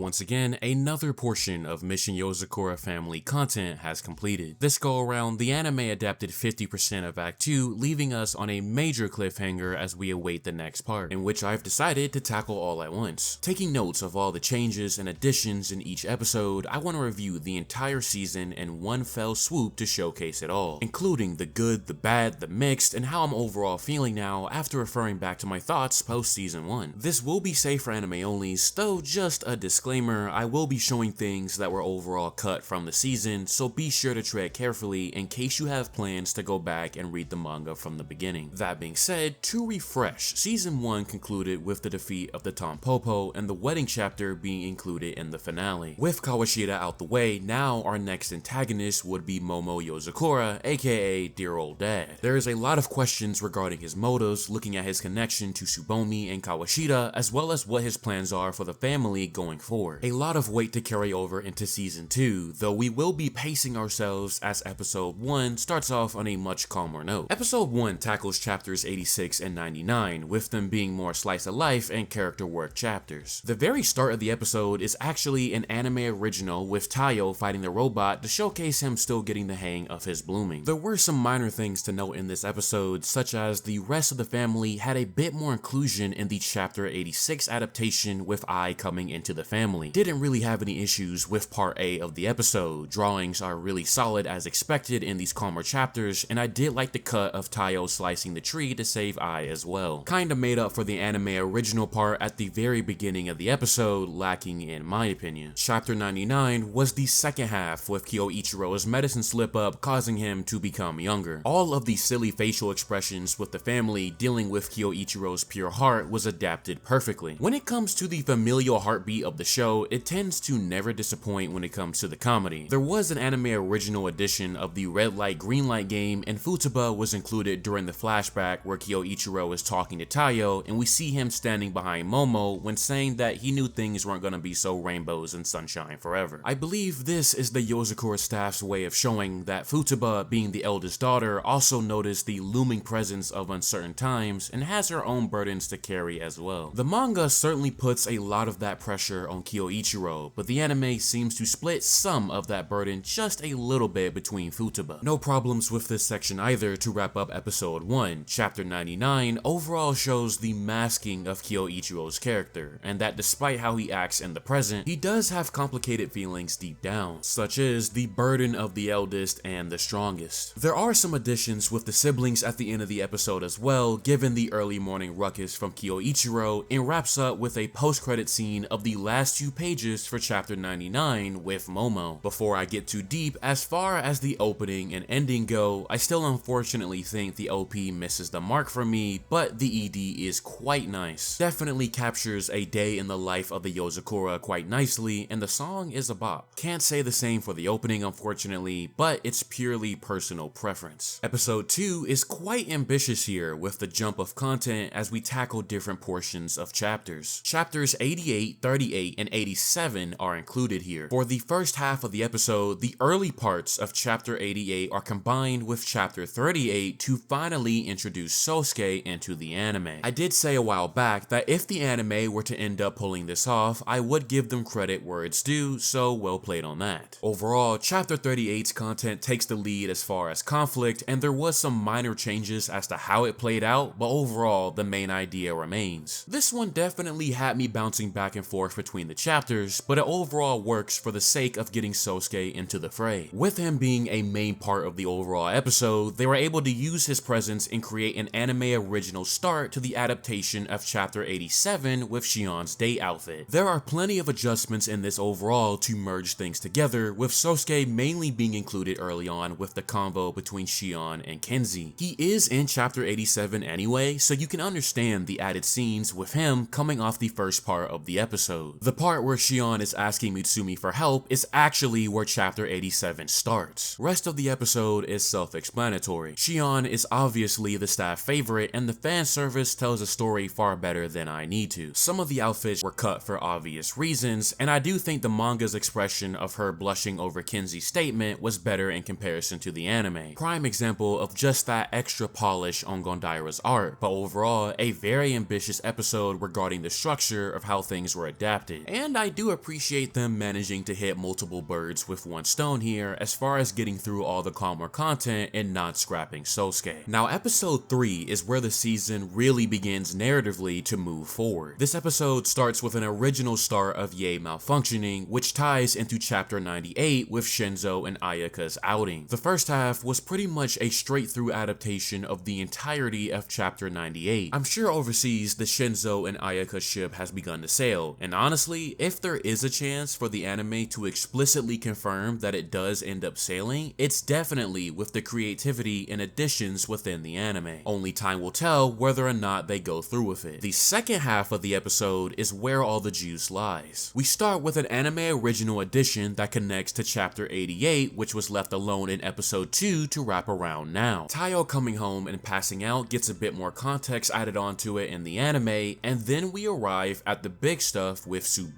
Once again, another portion of Mission Yozakura family content has completed. This go around, the anime adapted 50% of Act 2, leaving us on a major cliffhanger as we await the next part, in which I've decided to tackle all at once. Taking notes of all the changes and additions in each episode, I want to review the entire season in one fell swoop to showcase it all, including the good, the bad, the mixed, and how I'm overall feeling now after referring back to my thoughts post season 1. This will be safe for anime onlys, though just a disclaimer, I will be showing things that were overall cut from the season, so be sure to tread carefully in case you have plans to go back and read the manga from the beginning. That being said, to refresh, season 1 concluded with the defeat of the Tampopo and the wedding chapter being included in the finale. With Kawashita out the way, now our next antagonist would be Momo Yozakura, aka Dear Old Dad. There is a lot of questions regarding his motives, looking at his connection to Tsubomi and Kawashita, as well as what his plans are for the family going forward. A lot of weight to carry over into season 2, though we will be pacing ourselves as episode 1 starts off on a much calmer note. Episode 1 tackles chapters 86 and 99, with them being more slice of life and character work chapters. The very start of the episode is actually an anime original with Tayo fighting the robot to showcase him still getting the hang of his blooming. There were some minor things to note in this episode, such as the rest of the family had a bit more inclusion in the chapter 86 adaptation with Ai coming into the family. Didn't really have any issues with part A of the episode. Drawings are really solid as expected in these calmer chapters, and I did like the cut of Tayo slicing the tree to save Ai as well. Kinda made up for the anime original part at the very beginning of the episode, lacking in my opinion. Chapter 99 was the second half, with Kyoichiro's medicine slip up causing him to become younger. All of the silly facial expressions with the family dealing with Kyoichiro's pure heart was adapted perfectly. When it comes to the familial heartbeat of the show, it tends to never disappoint when it comes to the comedy. There was an anime original edition of the red light green light game, and Futaba was included during the flashback where Kyoichiro is talking to Tayo, and we see him standing behind Momo when saying that he knew things weren't gonna be so rainbows and sunshine forever. I believe this is the Yozakura staff's way of showing that Futaba, being the eldest daughter, also noticed the looming presence of uncertain times and has her own burdens to carry as well. The manga certainly puts a lot of that pressure on Kyoichiro, but the anime seems to split some of that burden just a little bit between Futaba. No problems with this section either. To wrap up episode 1, chapter 99 overall shows the masking of Kyoichiro's character, and that despite how he acts in the present, he does have complicated feelings deep down, such as the burden of the eldest and the strongest. There are some additions with the siblings at the end of the episode as well, given the early morning ruckus from Kyoichiro, and wraps up with a post-credit scene of the last 2 pages for chapter 99 with Momo. Before I get too deep, as far as the opening and ending go, I still unfortunately think the OP misses the mark for me, but the ED is quite nice. Definitely captures a day in the life of the Yozakura quite nicely, and the song is a bop. Can't say the same for the opening unfortunately, but it's purely personal preference. Episode 2 is quite ambitious here with the jump of content as we tackle different portions of chapters. Chapters 88, 38, and 87 are included here. For the first half of the episode, the early parts of chapter 88 are combined with chapter 38 to finally introduce Sosuke into the anime. I did say a while back that if the anime were to end up pulling this off, I would give them credit where it's due, so well played on that. Overall, chapter 38's content takes the lead as far as conflict, and there was some minor changes as to how it played out, but overall, the main idea remains. This one definitely had me bouncing back and forth between the chapters, but it overall works for the sake of getting Sosuke into the fray. With him being a main part of the overall episode, they were able to use his presence and create an anime original start to the adaptation of chapter 87 with Shion's date outfit. There are plenty of adjustments in this overall to merge things together, with Sosuke mainly being included early on with the convo between Shion and Kenzie. He is in chapter 87 anyway, so you can understand the added scenes with him coming off the first part of the episode. The part where Shion is asking Mitsumi for help is actually where chapter 87 starts. Rest of the episode is self-explanatory. Shion is obviously the staff favorite, and the fan service tells a story far better than I need to. Some of the outfits were cut for obvious reasons, and I do think the manga's expression of her blushing over Kenzie's statement was better in comparison to the anime. Prime example of just that extra polish on Gondaira's art, but overall, a very ambitious episode regarding the structure of how things were adapted. and I do appreciate them managing to hit multiple birds with one stone here as far as getting through all the calmer content and not scrapping Sosuke. Now episode 3 is where the season really begins narratively to move forward. This episode starts with an original start of Ye malfunctioning, which ties into chapter 98 with Shinzo and Ayaka's outing. The first half was pretty much a straight through adaptation of the entirety of chapter 98. I'm sure overseas the Shinzo and Ayaka ship has begun to sail, and honestly, if there is a chance for the anime to explicitly confirm that it does end up sailing, it's definitely with the creativity and additions within the anime. Only time will tell whether or not they go through with it. The second half of the episode is where all the juice lies. We start with an anime original addition that connects to chapter 88, which was left alone in episode 2 to wrap around now. Taiyo coming home and passing out gets a bit more context added onto it in the anime, and then we arrive at the big stuff with Tsubomi.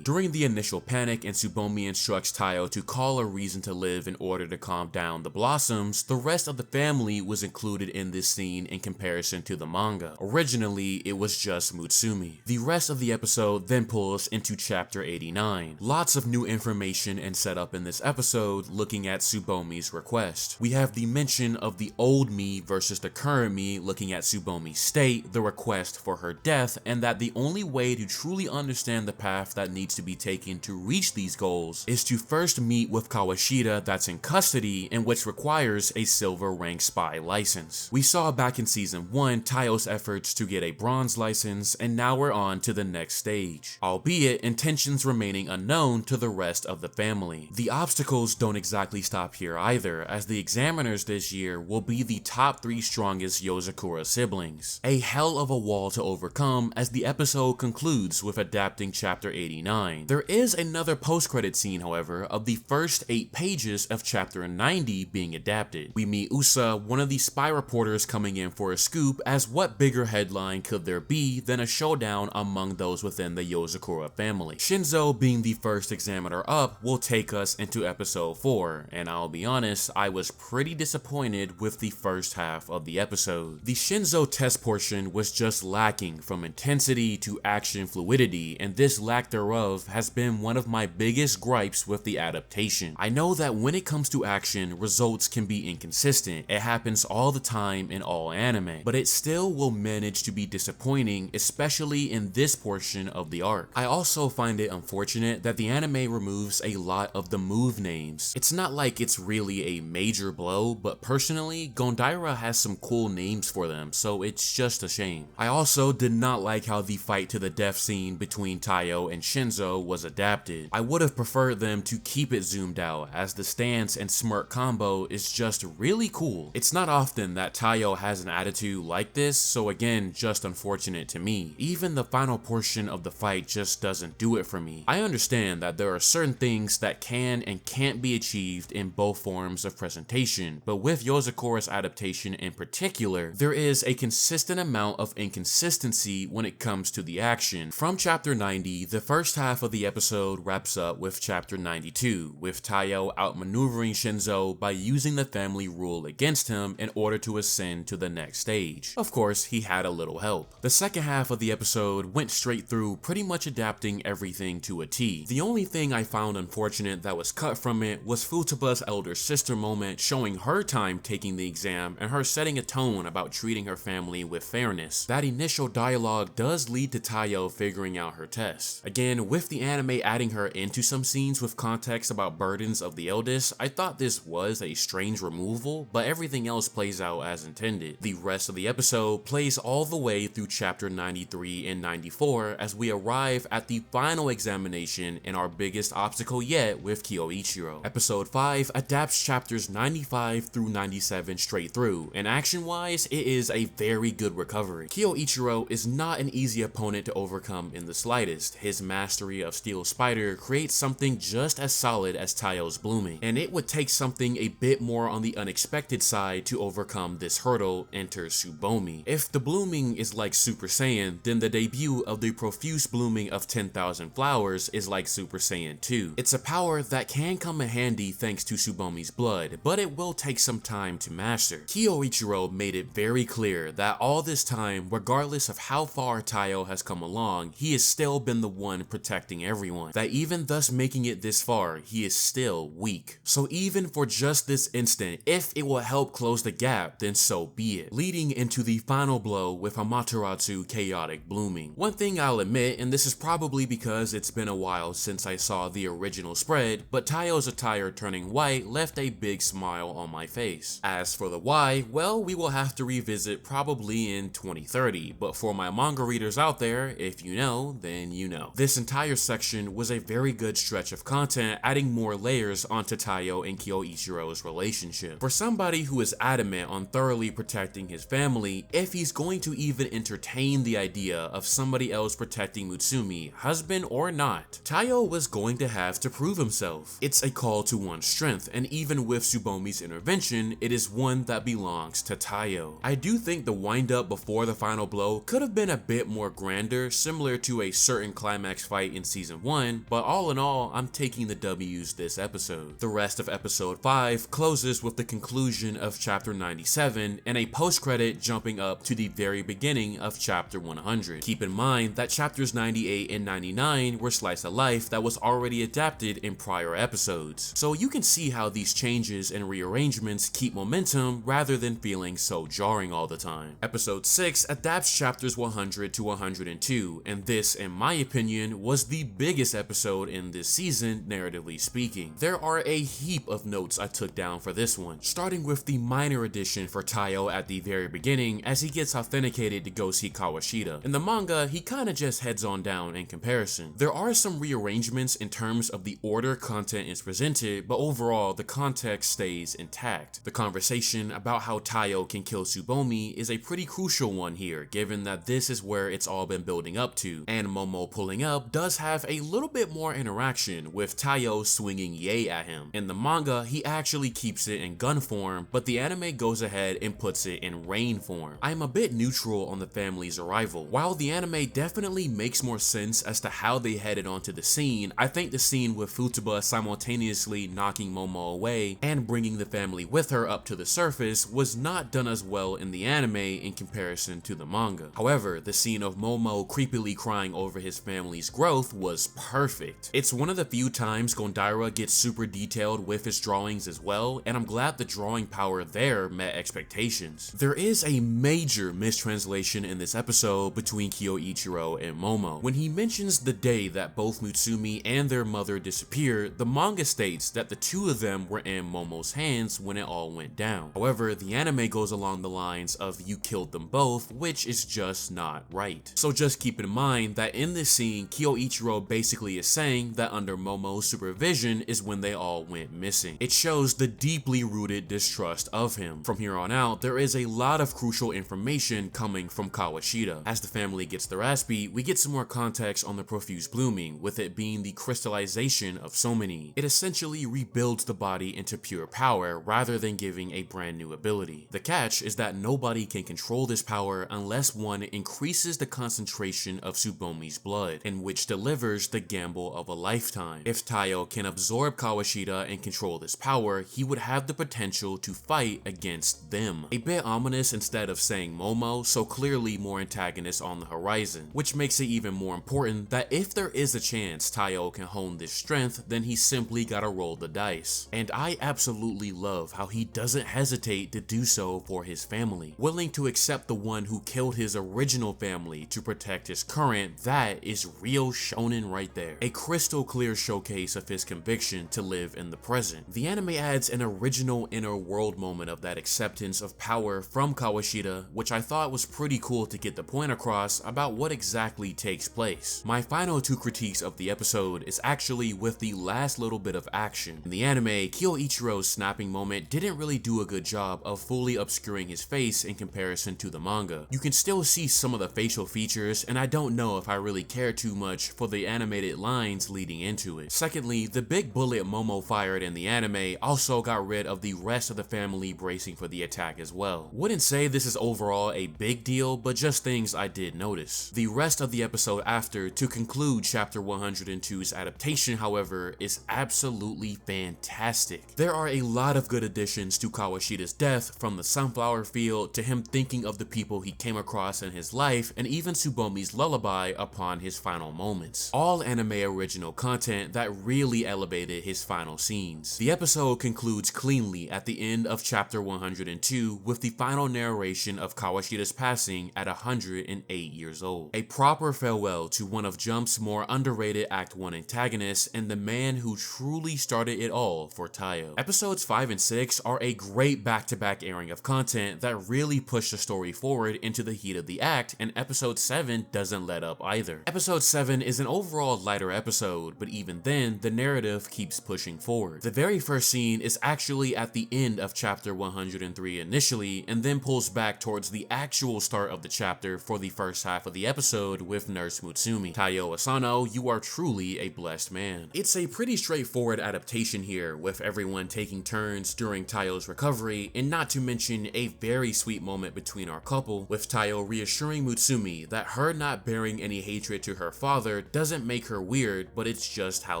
During the initial panic and Tsubomi instructs Taiyo to call a reason to live in order to calm down the blossoms, the rest of the family was included in this scene in comparison to the manga. Originally, it was just Mutsumi. The rest of the episode then pulls into chapter 89. Lots of new information and setup in this episode looking at Tsubomi's request. We have the mention of the old me versus the current me looking at Tsubomi's state, the request for her death, and that the only way to truly understand the path that needs to be taken to reach these goals is to first meet with Kawashita that's in custody and which requires a silver rank spy license. We saw back in season 1 Taiyo's efforts to get a bronze license, and now we're on to the next stage, albeit intentions remaining unknown to the rest of the family. The obstacles don't exactly stop here either, as the examiners this year will be the top 3 strongest Yozakura siblings. A hell of a wall to overcome as the episode concludes with adapting chapter 89. There is another post-credit scene, however, of the first 8 pages of chapter 90 being adapted. We meet Usa, one of the spy reporters coming in for a scoop, as what bigger headline could there be than a showdown among those within the Yozakura family. Shinzo, being the first examiner up, will take us into episode 4, and I'll be honest, I was pretty disappointed with the first half of the episode. The Shinzo test portion was just lacking from intensity to action fluidity, and this lack thereof has been one of my biggest gripes with the adaptation. I know that when it comes to action, results can be inconsistent. It happens all the time in all anime, but it still will manage to be disappointing, especially in this portion of the arc. I also find it unfortunate that the anime removes a lot of the move names. It's not like it's really a major blow, but personally, Gondaira has some cool names for them, so it's just a shame. I also did not like how the fight to the death scene between Taiyo and Shinzo was adapted. I would have preferred them to keep it zoomed out, as the stance and smirk combo is just really cool. It's not often that Taiyo has an attitude like this, so again, just unfortunate to me. Even the final portion of the fight just doesn't do it for me. I understand that there are certain things that can and can't be achieved in both forms of presentation, but with Yozakura's adaptation in particular, there is a consistent amount of inconsistency when it comes to the action. From chapter 90, the first half of the episode wraps up with chapter 92, with Taiyo outmaneuvering Shinzo by using the family rule against him in order to ascend to the next stage. Of course, he had a little help. The second half of the episode went straight through, pretty much adapting everything to a T. The only thing I found unfortunate that was cut from it was Futaba's elder sister moment, showing her time taking the exam and her setting a tone about treating her family with fairness. That initial dialogue does lead to Taiyo figuring out her test. Again, with the anime adding her into some scenes with context about burdens of the eldest, I thought this was a strange removal, but everything else plays out as intended. The rest of the episode plays all the way through chapter 93 and 94 as we arrive at the final examination and our biggest obstacle yet with Kyoichiro. Episode 5 adapts chapters 95 through 97 straight through, and action-wise, it is a very good recovery. Kyoichiro is not an easy opponent to overcome in the slightest. His mastery of Steel Spider creates something just as solid as Taiyo's blooming, and it would take something a bit more on the unexpected side to overcome this hurdle. Enter Tsubomi. If the blooming is like Super Saiyan, then the debut of the profuse blooming of 10,000 flowers is like Super Saiyan 2. It's a power that can come in handy thanks to Tsubomi's blood, but it will take some time to master. Kyoichiro made it very clear that all this time, regardless of how far Taiyo has come along, he has still been the one protecting everyone, that even thus making it this far, he is still weak. So even for just this instant, if it will help close the gap, then so be it. Leading into the final blow with Amaterasu chaotic blooming. One thing I'll admit, and this is probably because it's been a while since I saw the original spread, but Tayo's attire turning white left a big smile on my face. As for the why, well, we will have to revisit probably in 2030, but for my manga readers out there, if you know, then you know. This entire section was a very good stretch of content, adding more layers onto Tayo and Kyoichiro's relationship. For somebody who is adamant on thoroughly protecting his family, if he's going to even entertain the idea of somebody else protecting Mutsumi, husband or not, Tayo was going to have to prove himself. It's a call to one's strength, and even with Tsubomi's intervention, it is one that belongs to Tayo. I do think the wind-up before the final blow could have been a bit more grander, similar to a certain climax fight in season 1, but all in all, I'm taking the W's this episode. The rest of episode 5 closes with the conclusion of chapter 97 and a post-credit jumping up to the very beginning of chapter 100. Keep in mind that chapters 98 and 99 were slice of life that was already adapted in prior episodes, so you can see how these changes and rearrangements keep momentum rather than feeling so jarring all the time. Episode 6 adapts chapters 100 to 102, and this, in my opinion, was the biggest episode in this season, narratively speaking. There are a heap of notes I took down for this one, starting with the minor addition for Tayo at the very beginning as he gets authenticated to go see Kawashita. In the manga, he kinda just heads on down in comparison. There are some rearrangements in terms of the order content is presented, but overall, the context stays intact. The conversation about how Tayo can kill Tsubomi is a pretty crucial one here, given that this is where it's all been building up to, and Momo pulling up does have a little bit more interaction, with Tayo swinging Yae at him. In the manga, he actually keeps it in gun form, but the anime goes ahead and puts it in rain form. I'm a bit neutral on the family's arrival. While the anime definitely makes more sense as to how they headed onto the scene, I think the scene with Futaba simultaneously knocking Momo away and bringing the family with her up to the surface was not done as well in the anime in comparison to the manga. However, the scene of Momo creepily crying over his family's growth was perfect. It's one of the few times Gondaira gets super detailed with his drawings as well, and I'm glad the drawing power there met expectations. There is a major mistranslation in this episode between Kyoichiro and Momo. When he mentions the day that both Mutsumi and their mother disappeared, the manga states that the two of them were in Momo's hands when it all went down. However, the anime goes along the lines of "you killed them both," which is just not right. So just keep in mind that in this scene, Kyoichiro basically is saying that under Momo's supervision is when they all went missing. It shows the deeply rooted distrust of him. From here on out, there is a lot of crucial information coming from Kawashita. As the family gets their ass beat, we get some more context on the profuse blooming, with it being the crystallization of Somani. It essentially rebuilds the body into pure power rather than giving a brand new ability. The catch is that nobody can control this power unless one increases the concentration of Tsubomi's blood, and which delivers the gamble of a lifetime. If Tayo can absorb Kawashita and control this power, he would have the potential to fight against them. A bit ominous instead of saying Momo, so clearly more antagonists on the horizon, which makes it even more important that if there is a chance Tayo can hone this strength, then he simply gotta roll the dice. And I absolutely love how he doesn't hesitate to do so for his family. Willing to accept the one who killed his original family to protect his current, that is real shonen right there. A crystal clear showcase of his conviction to live in the present. The anime adds an original inner world moment of that acceptance of power from Kawashita, which I thought was pretty cool to get the point across about what exactly takes place. My final two critiques of the episode is actually with the last little bit of action. In the anime, Kyoichiro's snapping moment didn't really do a good job of fully obscuring his face in comparison to the manga. You can still see some of the facial features, and I don't know if I really care too much for the animated lines leading into it. Secondly, the big bullet Momo fired in the anime also got rid of the rest of the family bracing for the attack as well. Wouldn't say this is overall a big deal, but just things I did notice. The rest of the episode after, to conclude chapter 102's adaptation, however, is absolutely fantastic. There are a lot of good additions to Kawashita's death, from the sunflower field to him thinking of the people he came across in his life, and even Tsubomi's lullaby upon his final moments. All anime original content that really elevated his final scenes. The episode concludes cleanly at the end of chapter 102 with the final narration of Kawashida's passing at 108 years old. A proper farewell to one of Jump's more underrated Act 1 antagonists and the man who truly started it all for Taiyo. Episodes 5 and 6 are a great back-to-back airing of content that really push the story forward into the heat of the act, and episode 7 doesn't let up either. Episode 7 is an overall lighter episode, but even then, the narrative keeps pushing forward. The very first scene is actually at the end of chapter 103 initially, and then pulls back towards the actual start of the chapter for the first half of the episode with Nurse Mutsumi. Taiyo Asano, you are truly a blessed man. It's a pretty straightforward adaptation here, with everyone taking turns during Taiyo's recovery, and not to mention a very sweet moment between our couple, with Taiyo reassuring Mutsumi that her not bearing any hatred to her father doesn't make her weird, but it's just how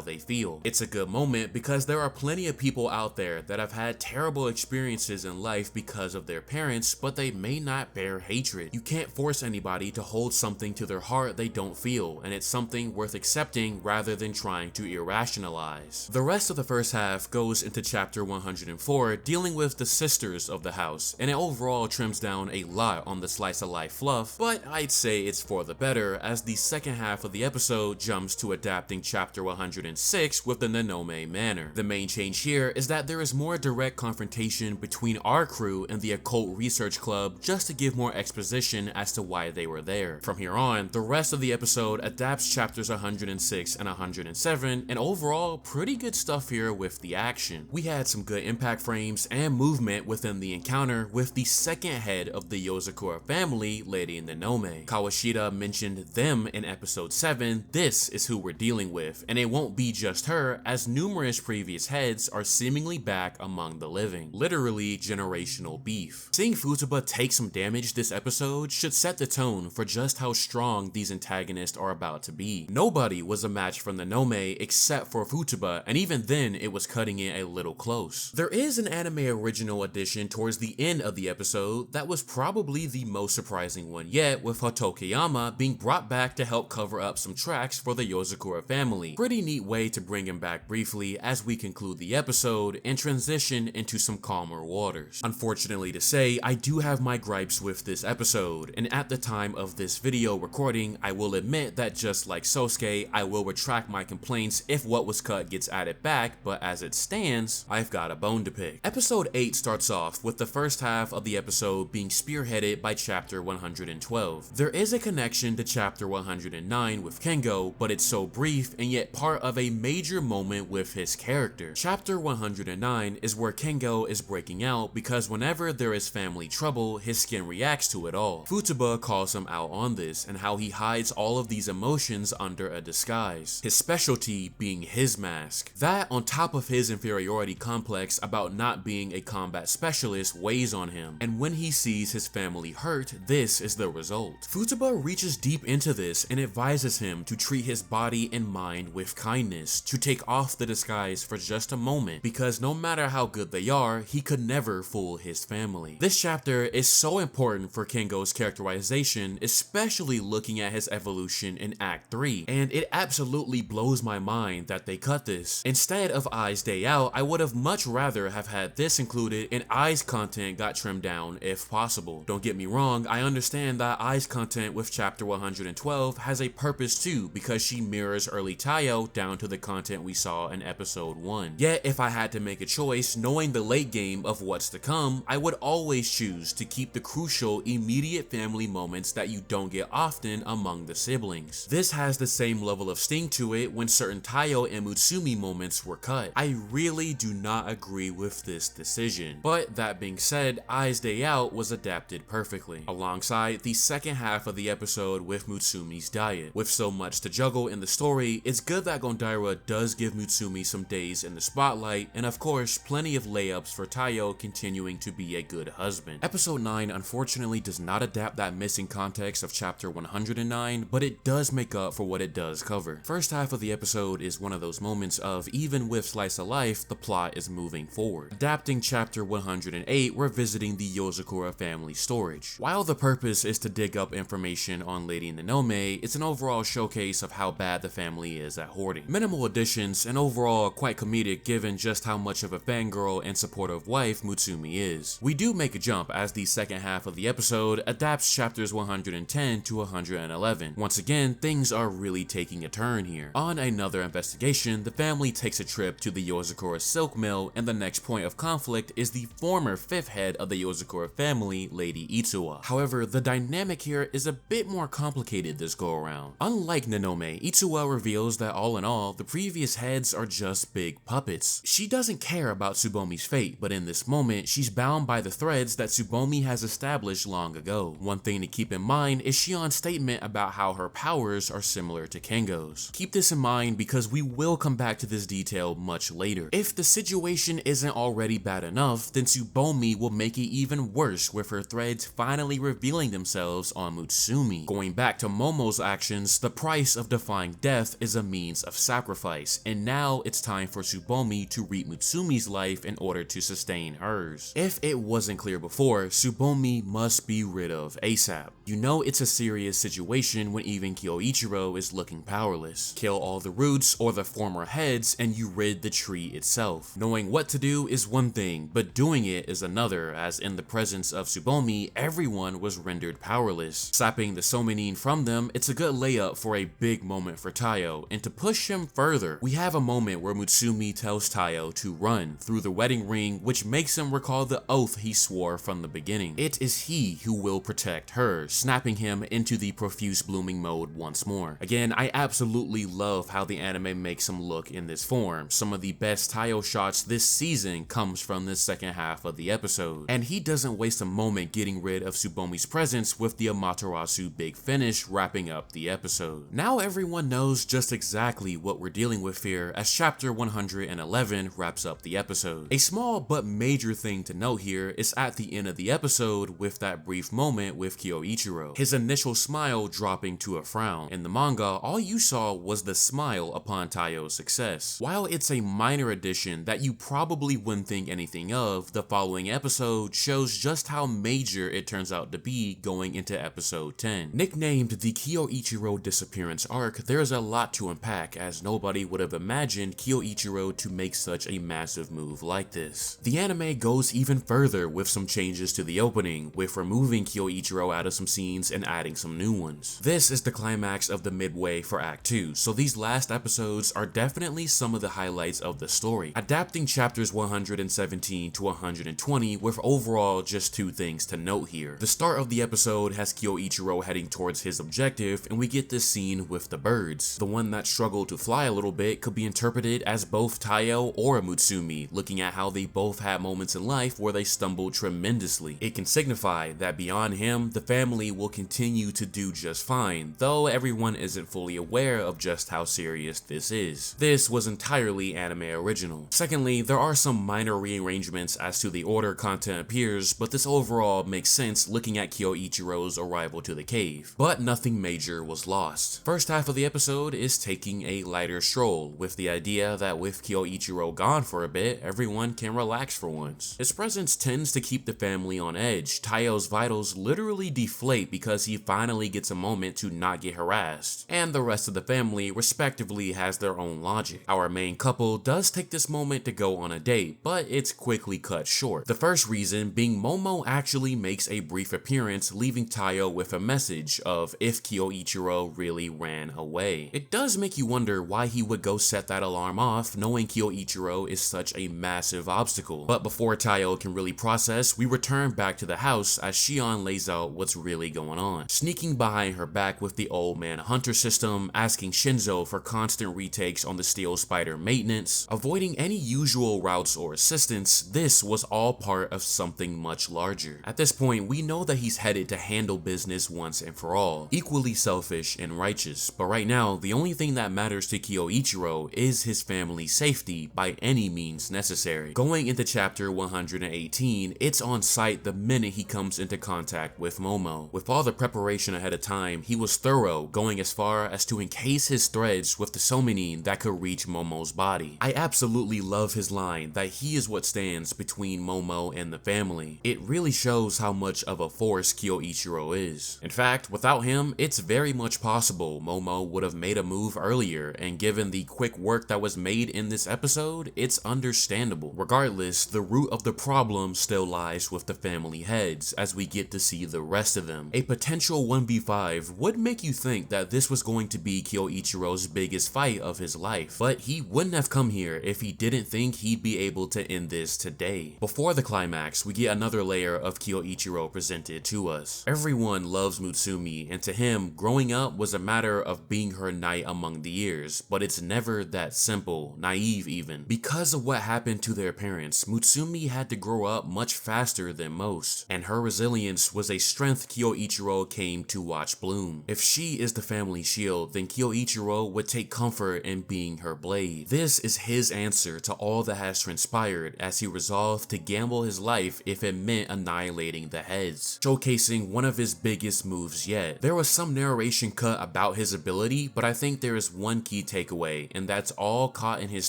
they feel. It's a good moment because there are plenty of people out there that have had terrible experiences in life because of their parents, but they may not bear hatred. You can't force anybody to hold something to their heart they don't feel, and it's something worth accepting rather than trying to irrationalize. The rest of the first half goes into chapter 104, dealing with the sisters of the house, and it overall trims down a lot on the slice of life fluff, but I'd say it's for the better as the second half of the episode jumps to adapting chapter 106 with the Nanome Manor. The main change here is that there is more direct confrontation between our crew and the Occult Research Club just to give more exposition as to why they were there. From here on, the rest of the episode adapts chapters 106 and 107, and overall pretty good stuff here with the action. We had some good impact frames and movement within the encounter with the second head of the Yozakura family, Lady Nanome. Kawashida mentioned them in episode 7, this is who we're dealing with, and it won't be just her as numerous previous heads are seemingly back among the living. Literally generational beef. Seeing Futaba take some damage this episode should set the tone for just how strong these antagonists are about to be. Nobody was a match for Nanome except for Futaba, and even then it was cutting it a little close. There is an anime original addition towards the end of the episode that was probably the most surprising one yet, with Hotokeyama being brought back to help cover up some tracks for the Yozakura family. Pretty neat way to bring him back briefly as we conclude the episode and transition into some calmer waters. Unfortunately to say, I do have my gripes with this episode, and at the time of this video recording, I will admit that just like Sosuke, I will retract my complaints if what was cut gets added back, but as it stands, I've got a bone to pick. Episode 8 starts off with the first half of the episode being spearheaded by chapter 112. There is a connection to chapter 109 with Kengo, but it's so brief and yet part of a major moment with his character. Chapter 109 is where Kengo is breaking out because whenever there is family trouble, his skin reacts to it all. Futaba calls him out on this and how he hides all of these emotions under a disguise, his specialty being his mask. That, on top of his inferiority complex about not being a combat specialist, weighs on him, and when he sees his family hurt, this is the result. Futaba reaches deep into this and advises him to treat his body and mind with kindness, to take off the disguise for just a moment, because no matter how good they are, he could never fool his family. This chapter is so important for Kengo's characterization, especially looking at his evolution in Act 3, and it absolutely blows my mind that they cut this. Instead of Ai's Day Out, I would have much rather have had this included and Ai's content got trimmed down if possible. Don't get me wrong, I understand that Ai's content with chapter 112 has a purpose too, because she mirrors early Taiyo down to the content we saw in episode 1. Yet if I had to make a choice, knowing the late game of what's to come, I would always choose to keep the crucial immediate family moments that you don't get often among the siblings. This has the same level of sting to it when certain Taiyo and Mutsumi moments were cut. I really do not agree with this decision, but that being said, Ai's Day Out was adapted perfectly, alongside the second half of the episode with Mutsumi's diet. With so much to juggle in the story, it's good that Gondaira does give Mutsumi some days in the spotlight, and of course, plenty of layups for Taiyo continuing to be a good husband. Episode 9 unfortunately does not adapt that missing context of chapter 109, but it does make up for what it does cover. First half of the episode is one of those moments of, even with slice of life, the plot is moving forward. Adapting chapter 108, we're visiting the Yozakura family storage. While the purpose is to dig up information on Lady Nanome, it's an overall showcase of how bad the family is at hoarding. Minimal additions and overall quite comedic given just how much of a fangirl and supportive wife Mutsumi is. We do make a jump as the second half of the episode adapts chapters 110 to 111. Once again, things are really taking a turn here. On another investigation, the family takes a trip to the Yozakura silk mill, and the next point of conflict is the former fifth head of the Yozakura family, Lady Itsuwa. However, the dynamic here is a bit more complicated this go around. Unlike Nanome, Itsuwa reveals that all in all, the previous heads are just big puppets. She doesn't care about Tsubomi's fate, but in this moment, she's bound by the threads that Tsubomi has established long ago. One thing to keep in mind is Shion's statement about how her powers are similar to Kengo's. Keep this in mind because we will come back to this detail much later. If the situation isn't already bad enough, then Tsubomi will make it even worse with her threads finally revealing themselves on Mutsumi. Going back to Momo's actions, the price of defying death is a means of sacrifice, and now it's time for Tsubomi to reap Mutsumi's life in order to sustain hers. If it wasn't clear before, Tsubomi must be rid of ASAP. You know it's a serious situation when even Kyoichiro is looking powerless. Kill all the roots or the former heads and you rid the tree itself. Knowing what to do is one thing, but doing it is another, as in the presence of Tsubomi, everyone was rendered powerless. Sapping the Somenin from them, it's a good layup for a big moment for Taiyo, and to push him further, we have a moment where Mutsumi tells Taiyo to run through the wedding ring, which makes him recall the oath he swore from the beginning. It is he who will protect her, snapping him into the profuse blooming mode once more. Again, I absolutely love how the anime makes him look in this form. Some of the best Taiyo shots this season comes from the second half of the episode, and he doesn't waste a moment getting rid of Tsubomi's presence with the Amaterasu big finish wrapping up the episode. Now everyone knows just exactly what we're dealing with here as chapter 111 wraps up the episode. A small but major thing to note here is at the end of the episode with that brief moment with Kyoichiro, his initial smile dropping to a frown. In the manga, all you saw was the smile upon Taiyo's success. While it's a minor addition that you probably wouldn't think anything of, the following episode shows just how major it turns out to be going into episode 10. Nicknamed the Kyoichiro disappearance arc, there's a lot to unpack as nobody would have imagined Kyoichiro to make such a massive move like this. The anime goes even further with some changes to the opening, with removing Kyoichiro out of some scenes and adding some new ones. This is the climax of the midway for Act 2, so these last episodes are definitely some of the highlights of the story, adapting chapters 117 to 120 with overall just two things to note here. The start of the episode has Kyoichiro heading towards his objective, and we get this scene with the birds. The one that struggled to fly a little bit could be interpreted as both Taiyo or Mutsumi, looking at how they both had moments in life where they stumbled tremendously. It can signify that beyond him, the family will continue to do just fine, though everyone isn't fully aware of just how serious this is. This was entirely anime original. Secondly, there are some minor rearrangements as to the order content appears, but this overall makes sense looking at Kyoichiro's arrival to the cave. But nothing major was lost. First half of the episode is taking a lighter stroll, with the idea that with Kyoichiro gone for a bit, everyone can relax for once. His presence tends to keep the family on edge. Taiyo's vitals literally deflate because he finally gets a moment to not get harassed, and the rest of the family respectively has their own logic. Our main couple does take this moment to go on a date, but it's quickly cut short. The first reason being Momo actually makes a brief appearance, leaving Taiyo with a message of if Kyoichiro really ran away. It does make you wonder why he would go set that alarm off, knowing Kyoichiro is such a massive obstacle. But before Taiyo can really process, we return back to the house as Shion lays out what's really going on. Sneaking behind her back with the old man hunter system, asking Shinzo for constant retakes on the steel spider maintenance, avoiding any usual routes or assistance, this was all part of something much larger. At this point, we know that he's headed to handle business once and for all, equally selfish and righteous, but right now, the only thing that matters to Kyoichiro is his family's safety by any means necessary. Going into chapter 118, it's on sight the minute he comes into contact with Momo. With all the preparation ahead of time, he was thorough, going as far as to encase his threads with the Somenin that could reach Momo's body. I absolutely love his line that he is what stands between Momo and the family. It really shows how much of a force Kyoichiro is. In fact, without him, it's very much possible Momo would have made a move earlier, and given the quick work that was made in this episode, it's understandable. Regardless, the root of the problem still lies with the family heads, as we get to see the rest of them. A potential 1v5 would make you think that this was going to be Kyoichiro's biggest fight of his life, but he wouldn't have come here if he didn't think he'd be able to end this today. Before the climax, we get another layer of Kyoichiro presented to us. Everyone loves Mutsumi, and to him, growing up was a matter of being her knight among the years, but it's never that simple, naive even. Because of what happened to their parents, Mutsumi had to grow up much faster than most, and her resilience was a strength Kyoichiro came to watch bloom. If she is the family shield, then Kyoichiro would take comfort in being her blade. This is his answer to all that has transpired, as he resolved to gamble his life if it meant annihilating the heads, showcasing one of his biggest moves yet. There was some narration cut about his ability, but I think there is one key takeaway, and that's all caught in his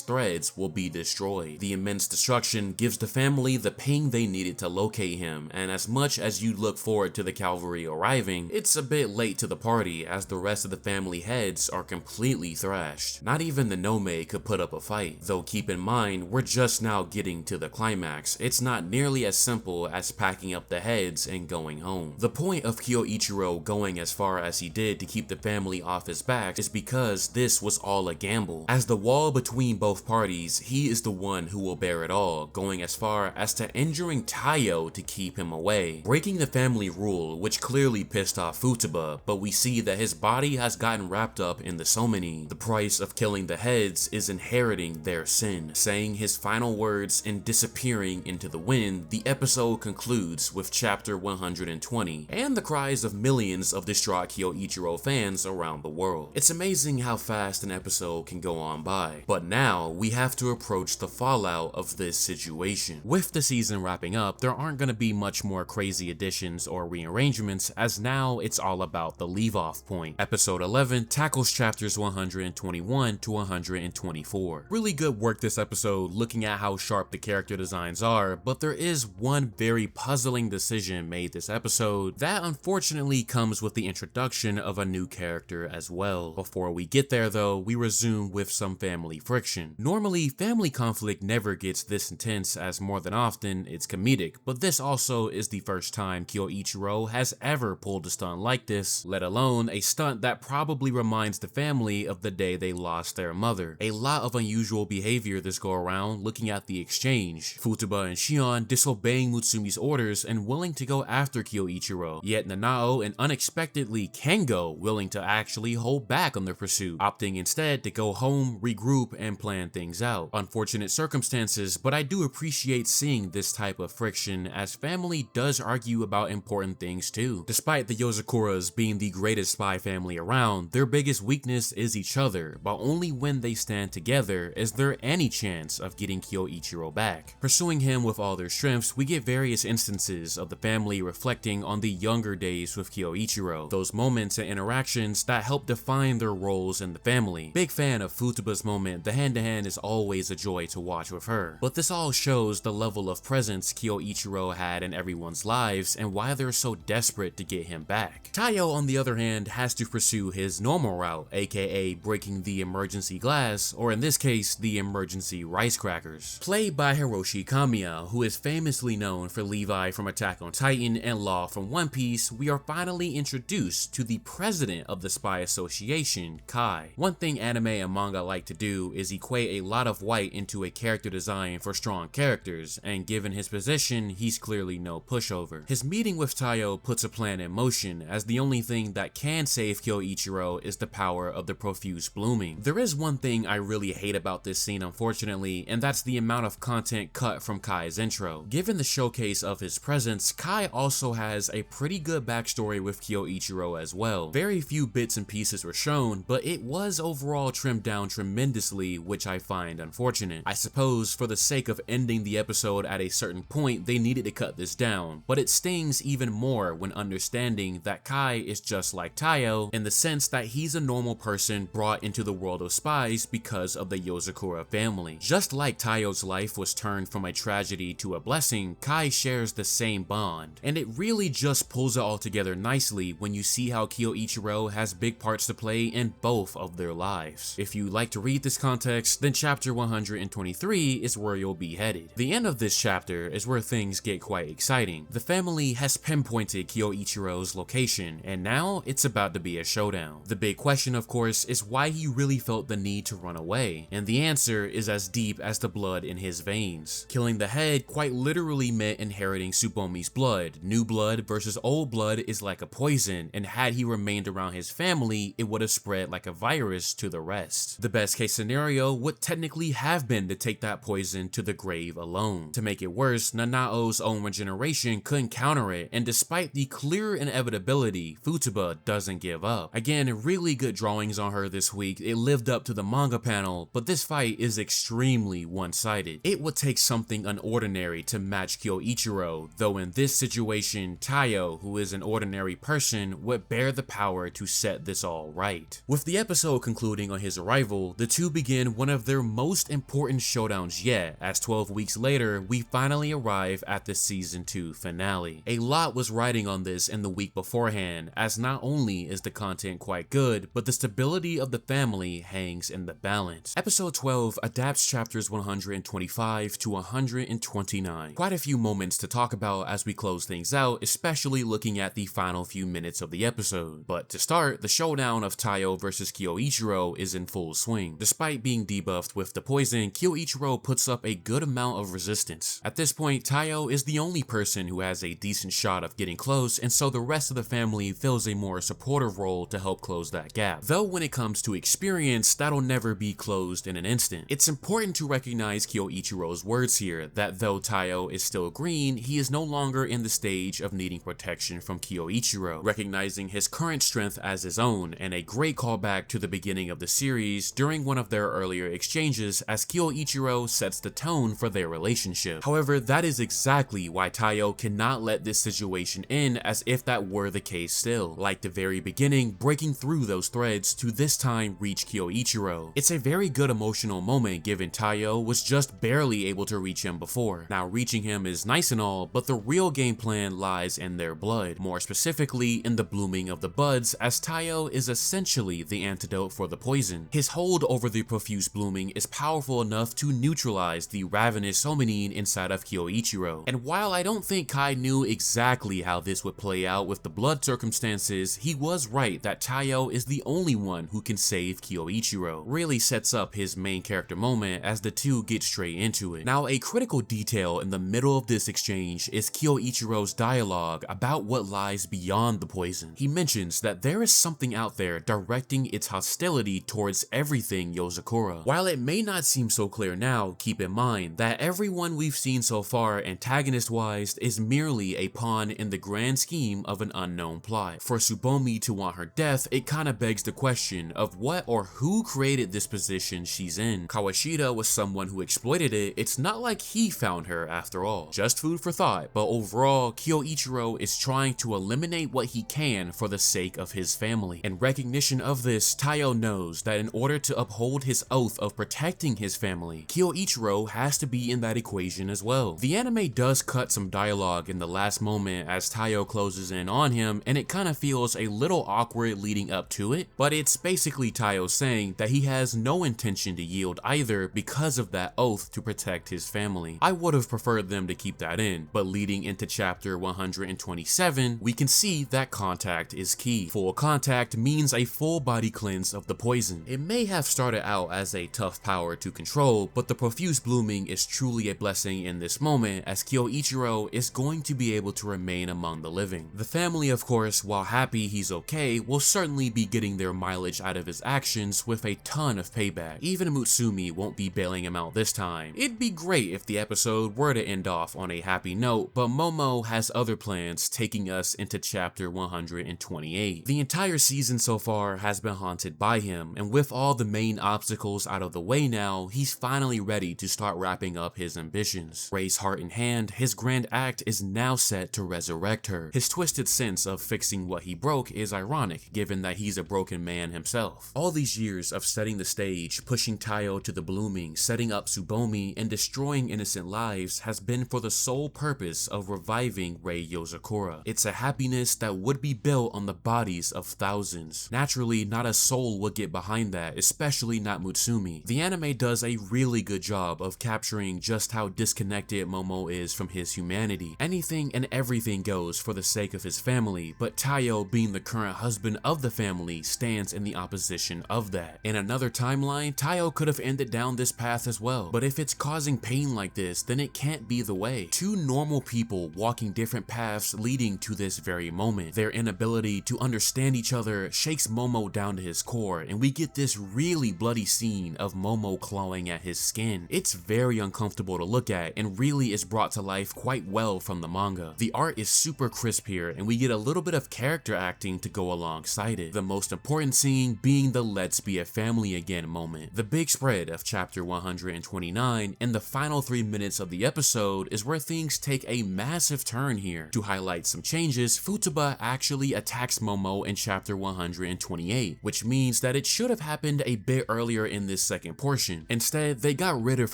threads will be destroyed. The immense destruction gives the family the ping they needed to locate him, and as much as you look forward to the cavalry arriving, it's a bit late to the party as the rest of the family heads are completely thrashed. Not even the Nome could put up a fight, though keep in mind we're just now getting to the climax. It's not nearly as simple as packing up the heads and going home. The point of Kyoichiro going as far as he did to keep the family off his back is because this was all a gamble. As the wall between both parties, he is the one who will bear it all, going as far as to injuring Taiyo to keep him away, breaking the family rule, which clearly pissed off Futaba, but we see that his body has gotten wrapped up in the Somoni. The price of killing the heads is inheriting their sin. Saying his final words and disappearing into the wind, the episode concludes with chapter 120, and the cries of millions of distraught Kyoichiro fans around the world. It's amazing how fast an episode can go on by, but now we have to approach the fallout of this situation. With the season wrapping up, there aren't going to be much more crazy additions or rearrangements, as now it's all about the leave-off point. Episode 11 tackles chapters 121 to 124. Really good work this episode, looking at how sharp the character designs are, but there is one very puzzling decision made this episode that unfortunately comes with the introduction of a new character as well. Before we get there though, we resume with some family friction. Normally, family conflict never gets this intense, as more than often it's comedic, but this also is the first time Kyoichiro has ever pulled a stunt like this, let alone a stunt that probably reminds the family of the day they lost their mother. A lot of unusual behavior this go around, looking at the exchange. Futaba and Shion disobeying Mutsumi's orders and willing to go after Kyoichiro, yet Nanao and unexpectedly Kengo willing to actually hold back on the pursuit, opting instead to go home, regroup, and plan things out. Unfortunate circumstances, but I do appreciate seeing this type of friction, as family does argue about important things too. Despite the Yozakuras being the greatest spy family around, their biggest weakness is each other, but only when they stand together is there any chance of getting Kyoichiro back. Pursuing him with all their strengths, we get various instances of the family reflecting on the younger days with Kyoichiro, those moments and interactions that help define their roles in the family. Big fan of Futaba's moment, the hand-to-hand is always a joy to watch with her, but this all shows the level of presence Kyoichiro had in everyone's lives and why they're so desperate to get him back. Taiyo, on the other hand, has to pursue his normal route, aka breaking the emergency glass, or in this case, the emergency rice crackers. Played by Hiroshi Kamiya, who is famously known for Levi from Attack on Titan and Law from One Piece, we are finally introduced to the president of the Spy Association, Kai. One thing anime and manga like to do is equate a lot of white into a character design for strong characters, and given his position, he's clearly no pushover. His meeting with Taiyo puts a plan in motion, as the only thing that can save Kyoichiro is the power of the profuse blooming. There is one thing I really hate about this scene, unfortunately, and that's the amount of content cut from Kai's intro. Given the showcase of his presence, Kai also has a pretty good backstory with Kyoichiro as well. Very few bits and pieces were shown, but it was overall trimmed down tremendously, which I find unfortunate. I suppose for the sake of ending the episode at a certain point, they needed to cut this down, but it stings even more when understanding that Kai is just like Taiyo in the sense that he's a normal person brought into the world of spies because of the Yozakura family. Just like Taiyo's life was turned from a tragedy to a blessing, Kai shares the same bond, and it really just pulls it all together nicely when you see how Kyoichiro Kyoichiro has big parts to play in both of their lives. If you like to read this context, then chapter 123 is where you'll be headed. The end of this chapter is where things get quite exciting. The family has pinpointed Kyoichiro's location, and now it's about to be a showdown. The big question, of course, is why he really felt the need to run away, and the answer is as deep as the blood in his veins. Killing the head quite literally meant inheriting Tsubomi's blood. New blood versus old blood is like a poison, and had he remained around his family, it would have spread like a virus to the rest. The best case scenario would technically have been to take that poison to the grave alone. To make it worse, Nanao's own regeneration couldn't counter it, and despite the clear inevitability, Futaba doesn't give up. Again, really good drawings on her this week. It lived up to the manga panel, but this fight is extremely one-sided. It would take something unordinary to match Kyoichiro, though in this situation, Taiyo, who is an ordinary person, would bear the power to set this all right. With the episode concluding on his arrival, the two begin one of their most important showdowns yet, as 12 weeks later, we finally arrive at the season 2 finale. A lot was riding on this in the week beforehand, as not only is the content quite good, but the stability of the family hangs in the balance. Episode 12 adapts chapters 125 to 129. Quite a few moments to talk about as we close things out, especially looking at the final few minutes of the episode. But to start, the showdown of Taiyo versus Kyoichiro is in full swing. Despite being debuffed with the poison, Kyoichiro puts up a good amount of resistance. At this point, Taiyo is the only person who has a decent shot of getting close, and so the rest of the family fills a more supportive role to help close that gap. Though when it comes to experience, that'll never be closed in an instant. It's important to recognize Kyoichiro's words here, that though Taiyo is still green, he is no longer in the stage of needing protection from Kyoichiro, recognizing his current strength as his own, and a great callback to the beginning of the series during one of their earlier exchanges as Kyoichiro sets the tone for their relationship. However, that is exactly why Taiyo cannot let this situation end as if that were the case still. Like the very beginning, breaking through those threads to this time reach Kyoichiro. It's a very good emotional moment given Taiyo was just barely able to reach him before. Now reaching him is nice and all, but the real game plan lies in their blood, more specifically in the blooming of the buds, as Taiyo is essentially the antidote for the poison. His hold over the profuse blooming is powerful enough to neutralize the ravenous hominin inside of Kyoichiro. And while I don't think Kai knew exactly how this would play out with the blood circumstances, he was right that Taiyo is the only one who can save Kyoichiro. Really sets up his main character moment as the two get straight into it. Now, a critical detail in the middle of this exchange is Kyoichiro's dialogue about what lies beyond the poison. He mentions that there is something out there directing its hostility towards everything Yozakura. While it may not seem so clear now, keep in mind that everyone we've seen so far antagonist-wise is merely a pawn in the grand scheme of an unknown plot. For Tsubomi to want her death, it kinda begs the question of what or who created this position she's in. Kawashida was someone who exploited it. It's not like he found her after all. Just food for thought, but overall, Kyoichiro is trying to eliminate what he can for the sake of his family. In recognition of this, Taiyo knows that in order to uphold his oath of protecting his family, Kyoichiro has to be in that equation as well. The anime does cut some dialogue in the last moment as Taiyo closes in on him, and it kinda feels a little awkward leading up to it, but it's basically Taiyo saying that he has no intention to yield either because of that oath to protect his family. I would have preferred them to keep that in, but leading into chapter 127, we can see that contact is key. Full contact means a full body cleanse of the poison. It may have started out as a tough power to control, but the profuse blooming is truly a blessing in this moment as Kyoichiro is going to be able to remain among the living. The family, of course, while happy he's okay, will certainly be getting their mileage out of his actions with a ton of payback. Even Mutsumi won't be bailing him out this time. It'd be great if the episode were to end off on a happy note, but Momo has other plans taking us into chapter 128. The entire season so far has been haunted by him, and with all the main obstacles out of the way now, he's finally ready to start wrapping up his ambitions. Rei's heart in hand, his grand act is now set to resurrect her. His twisted sense of fixing what he broke is ironic, given that he's a broken man himself. All these years of setting the stage, pushing Taiyo to the blooming, setting up Tsubomi, and destroying innocent lives has been for the sole purpose of reviving Rei Yozakura. It's a happiness that would be built on the bodies of thousands. Naturally, not a soul would get behind that, especially not Mutsumi. The anime does a really good job of capturing just how disconnected Momo is from his humanity. Anything and everything goes for the sake of his family, but Taiyo, being the current husband of the family, stands in the opposition of that. In another timeline, Taiyo could have ended down this path as well, but if it's causing pain like this, then it can't be the way. Two normal people walking different paths leading to this very moment. Their inability to understand each other shakes Momo down to his core, and we get this really bloody scene of Momo clawing at his skin. It's very uncomfortable to look at and really is brought to life quite well from the manga. The art is super crisp here, and we get a little bit of character acting to go alongside it. The most important scene being the "let's be a family again" moment. The big spread of chapter 129 and the final 3 minutes of the episode is where things take a massive turn here. To highlight some changes, Futaba actually attacks Momo in chapter 128, which means that it should have happened a bit earlier in this second portion. Instead, they got rid of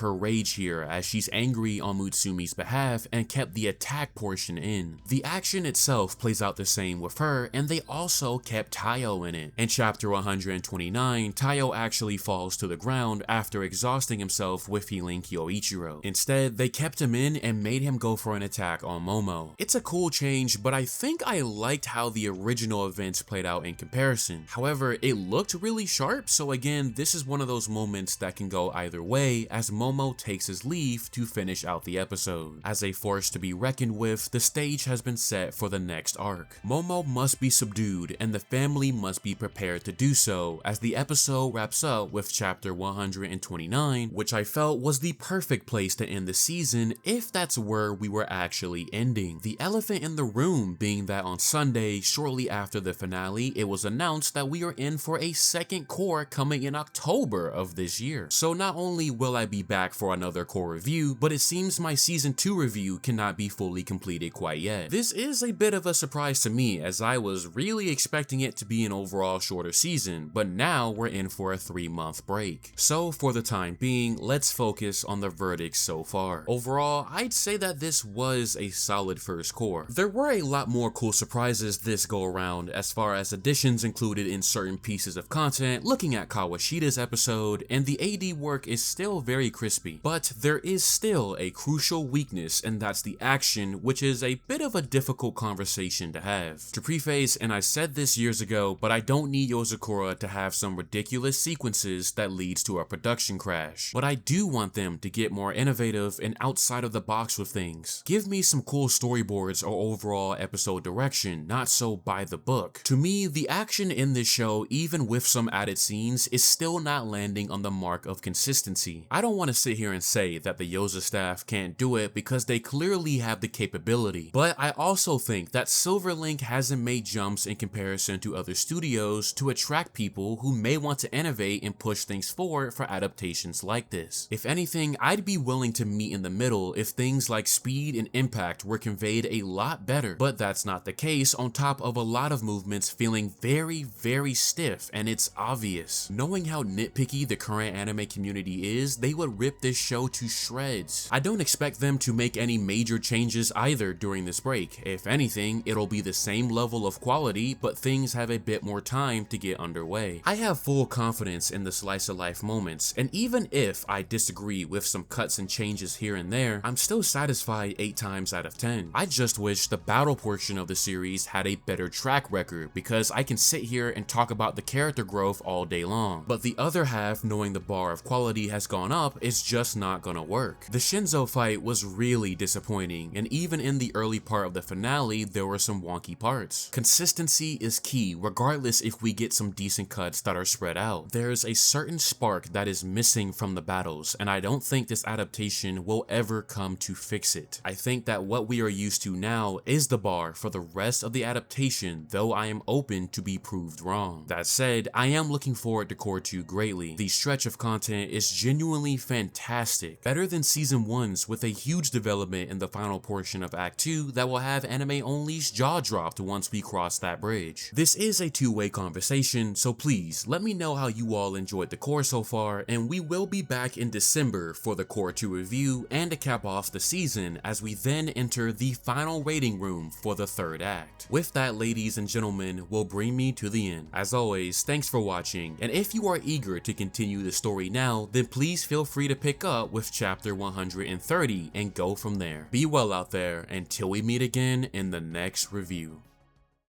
her rage here as she's angry on Mutsumi's behalf and kept the attack portion in. The action itself plays out the same with her, and they also kept Taiyo in it. In chapter 129, Taiyo actually falls to the ground after exhausting himself with healing Kyoichiro. Instead, they kept him in and made him go for an attack on Momo. It's a cool change, but I think I liked how the original events played out in comparison. However, it looked really sharp, so again, this is one of those moments that can go either way as Momo takes his leave to finish out the episode. As a force to be reckoned with, the stage has been set for the next arc. Momo must be subdued and the family must be prepared to do so, as the episode wraps up with chapter 129, which I felt was the perfect place to end the season if that's where we were actually ending. The elephant in the room being that on Sunday, shortly after the finale, it was announced that we are in for a second core coming in October of this year. So not only will I be back for another core review, but it seems my season 2 review cannot be fully completed quite yet. This is a bit of a surprise to me, as I was really expecting it to be an overall shorter season, but now we're in for a 3-month break. So for the time being, let's focus on the verdicts so far. Overall, I'd say that this was a solid first core. There were a lot more cool surprises this go around as far as additions included in certain pieces of content, looking at Kawashida's episode, and the AD work is still very crispy. But there is still a crucial weakness, and that's the action, which is a bit of a difficult conversation to have. To preface, and I said this years ago, but I don't need Yozakura to have some ridiculous sequences that leads to a production crash. But I do want them to get more innovative and outside of the box with things. Give me some cool storyboards or overall episode direction, not so by the book. To me, the action in this show, even with some added scenes, is still not landing on the mark of consistency. I don't want to sit here and say that the Yoza staff can't do it because they clearly have the capability, but I also think that Silverlink hasn't made jumps in comparison to other studios to attract people who may want to innovate and push things forward for adaptations like this. If anything, I'd be willing to meet in the middle if things like speed and impact were conveyed a lot better, but that's not the case on top of a lot of movements feeling very stiff, and it's obvious. Knowing how nitpicky the current anime community is, they would rip this show to shreds. I don't expect them to make any major changes either during this break. If anything, it'll be the same level of quality, but things have a bit more time to get underway. I have full confidence in the slice of life moments, and even if I disagree with some cuts and changes here and there, I'm still satisfied 8 times out of 10. I just wish the battle portion of the series had a better track record, because I can sit here and talk about the character growth all day long, but the other half, knowing the bar of quality has gone up, is just not gonna work. The Shinzo fight was really disappointing, and even in the early part of the finale, there were some wonky parts. Consistency is key, regardless if we get some decent cuts that are spread out. There's a certain spark that is missing from the battles, and I don't think this adaptation will ever come to fix it. I think that what we are used to now is the bar for the rest of the adaptation, though I am open to be proved wrong. That said, I am looking forward to Core 2 greatly. The stretch of content is genuinely fantastic, better than Season 1's, with a huge development in the final portion of Act 2 that will have Anime Only's jaw dropped once we cross that bridge. This is a two-way conversation, so please let me know how you all enjoyed the core so far, and we will be back in December for the Core 2 review and to cap off the season as we then enter the final rating room for the third act. With that, ladies and and gentlemen, will bring me to the end. As always, thanks for watching, and if you are eager to continue the story now, then please feel free to pick up with chapter 130 and go from there. Be well out there until we meet again in the next review.